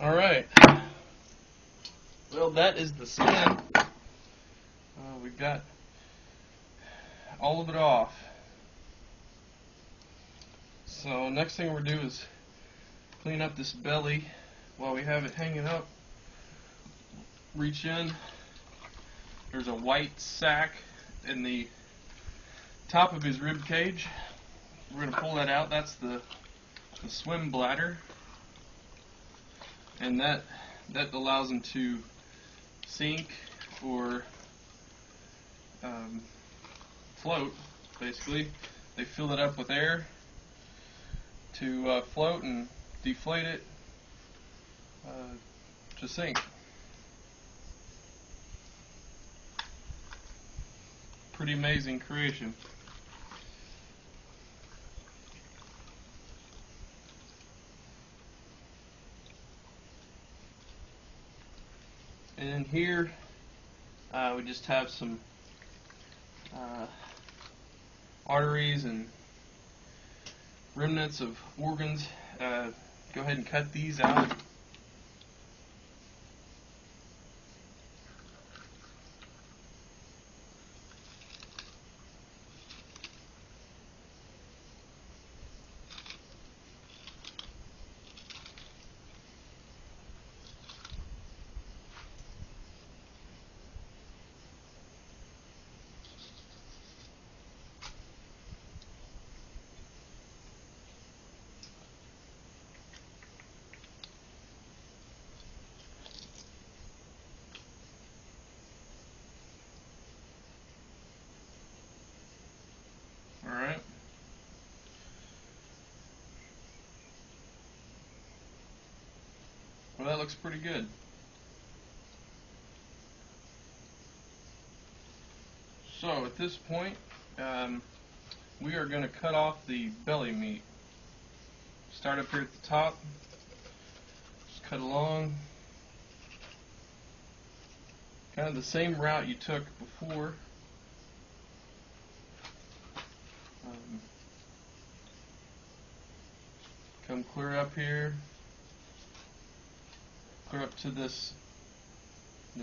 Alright, well, that is the skin. We got all of it off. So next thing we're going to do is clean up this belly while we have it hanging up. Reach in. There's a white sac in the top of his rib cage. We're going to pull that out. That's the swim bladder, and that allows him to sink or float. Basically, they fill it up with air to float and deflate it to sink. Pretty amazing creation. And in here, we just have some arteries and remnants of organs. Go ahead and cut these out. Alright. Well, that looks pretty good. So at this point, we are going to cut off the belly meat. Start up here at the top. Just cut along. Kind of the same route you took before. Come clear up here, clear up to the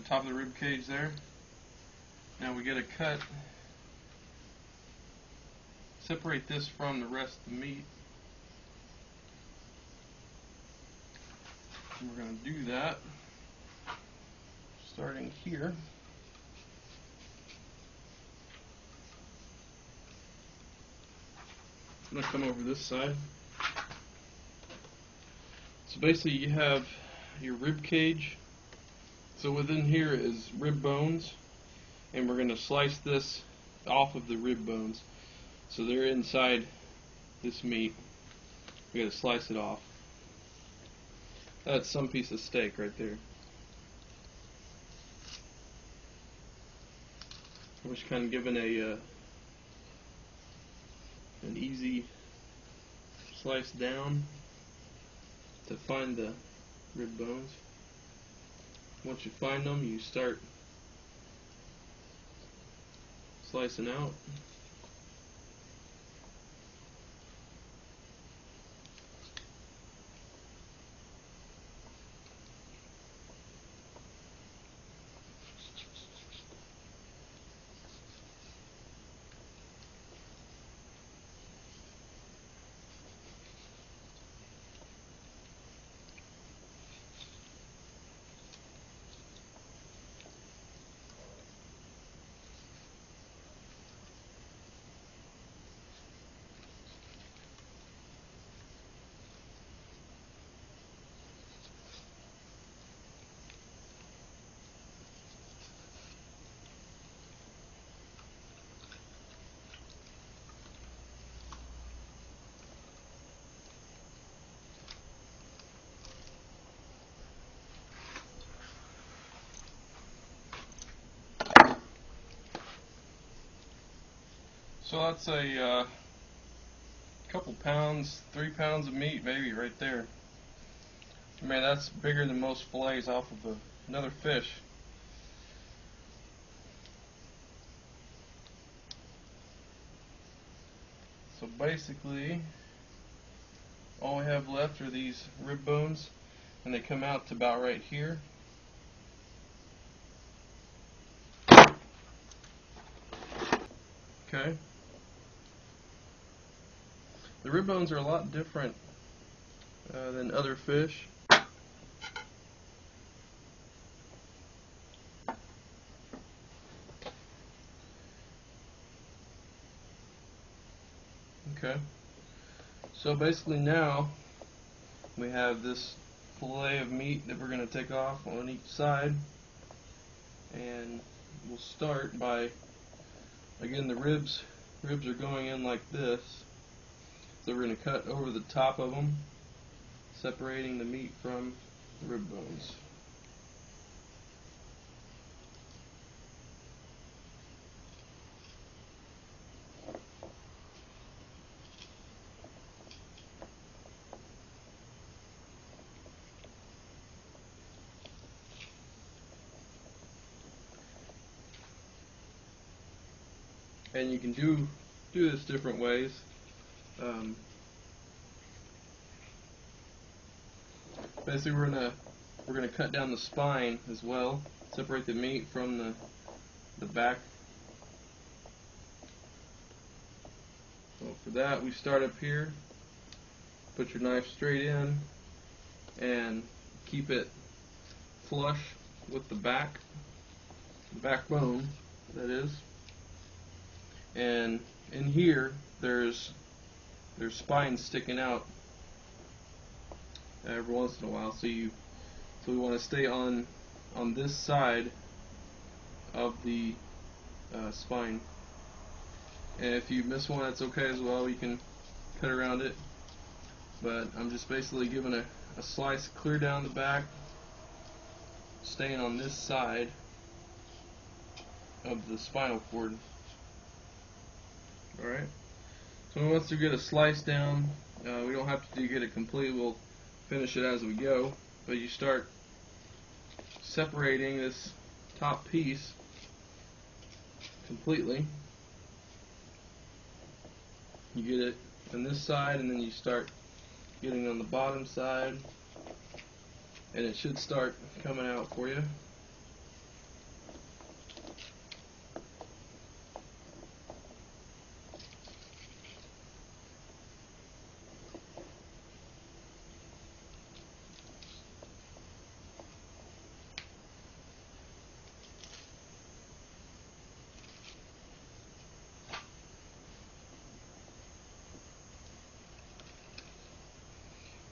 top of the rib cage there. Now we get a cut. Separate this from the rest of the meat. And we're going to do that starting here. I'm going to come over this side. So basically you have your rib cage. So within here is rib bones, and we're going to slice this off of the rib bones. So they're inside this meat. We got to slice it off. That's some piece of steak right there. I was kind of given an easy slice down to find the rib bones. Once you find them, you start slicing out. So that's a couple pounds, 3 pounds of meat maybe right there. I mean, that's bigger than most fillets off of another fish. So basically, all we have left are these rib bones. and they come out to about right here. Okay. The rib bones are a lot different than other fish. Okay. So basically now we have this fillet of meat that we're going to take off on each side, and we'll start by, again, the ribs are going in like this, so we're going to cut over the top of them, separating the meat from the rib bones. And you can do this different ways. Basically, we're gonna cut down the spine as well, separate the meat from the back. So for that, we start up here. Put your knife straight in and keep it flush with the backbone, that is. And in here, there's spines sticking out every once in a while. So we want to stay on this side of the spine. And if you miss one, that's okay as well. You can cut around it. But I'm just basically giving a slice clear down the back, staying on this side of the spinal cord. Alright, so once we get a slice down, we don't have to get it complete, we'll finish it as we go, but you start separating this top piece completely. You get it on this side, and then you start getting on the bottom side, and it should start coming out for you.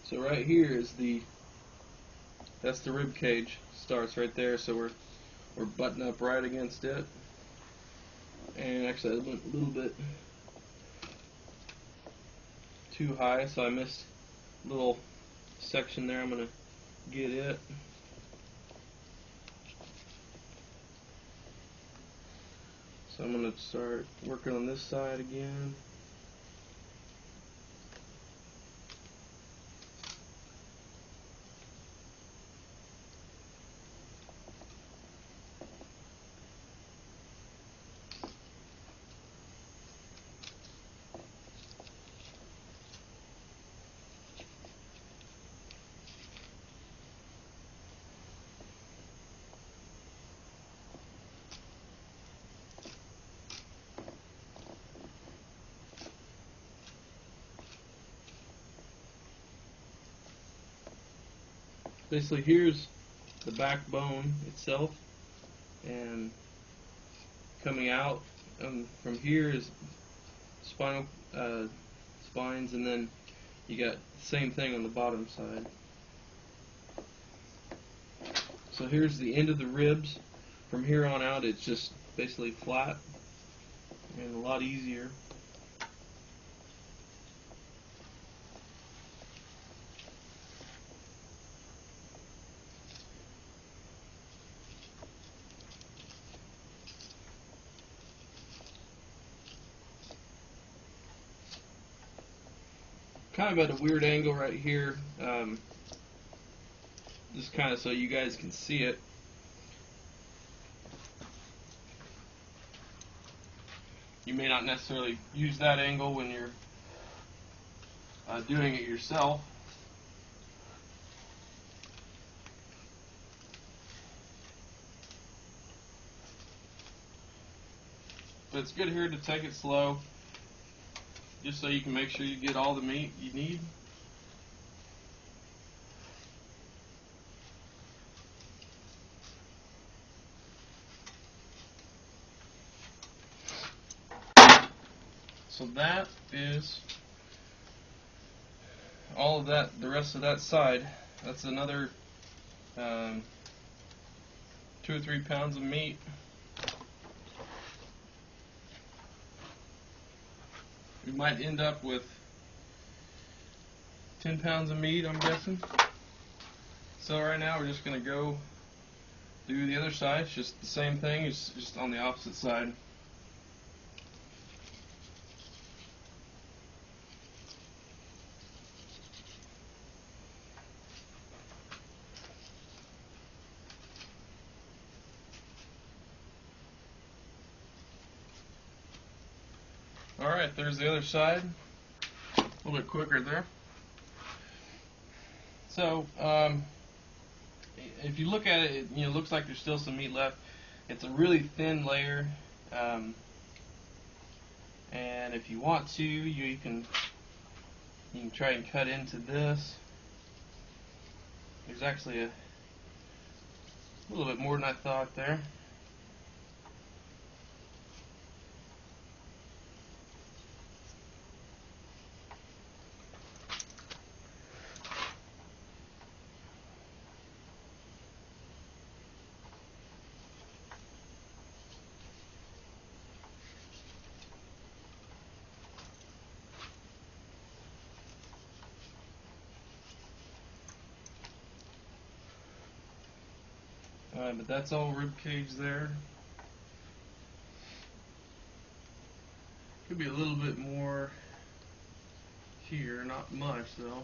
So right here is that's the rib cage, starts right there, so we're butting up right against it. And actually I went a little bit too high, so I missed a little section there. I'm going to get it. So I'm going to start working on this side again. Basically, here's the backbone itself, and coming out from here is spinal spines, and then you got the same thing on the bottom side. So here's the end of the ribs. From here on out, it's just basically flat and a lot easier. Kind of at a weird angle right here, just kind of so you guys can see it. You may not necessarily use that angle when you're doing it yourself. But it's good here to take it slow, just so you can make sure you get all the meat you need. So that is all of that, the rest of that side. That's another 2 or 3 pounds of meat. We might end up with 10 pounds of meat, I'm guessing. So right now we're just going to go do the other side. It's just the same thing, it's just on the opposite side. Alright, there's the other side. A little bit quicker there. So, if you look at it, it looks like there's still some meat left. It's a really thin layer, and if you want to, you can try and cut into this. There's actually a little bit more than I thought there. But that's all rib cage there. Could be a little bit more here, not much though.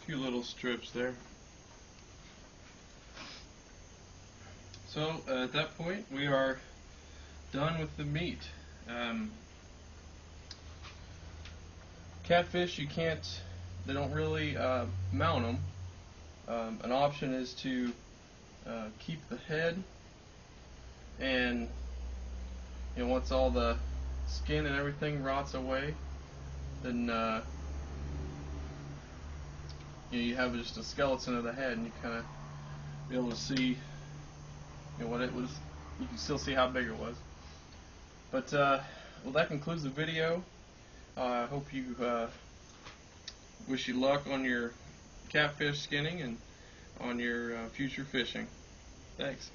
Few little strips there. So at that point we are done with the meat. Catfish, they don't really mount them. An option is to keep the head, and once all the skin and everything rots away, then you have just a skeleton of the head, and you kind of be able to see what it was. You can still see how big it was. But well, that concludes the video. I hope you wish you luck on your catfish skinning and on your future fishing. Thanks.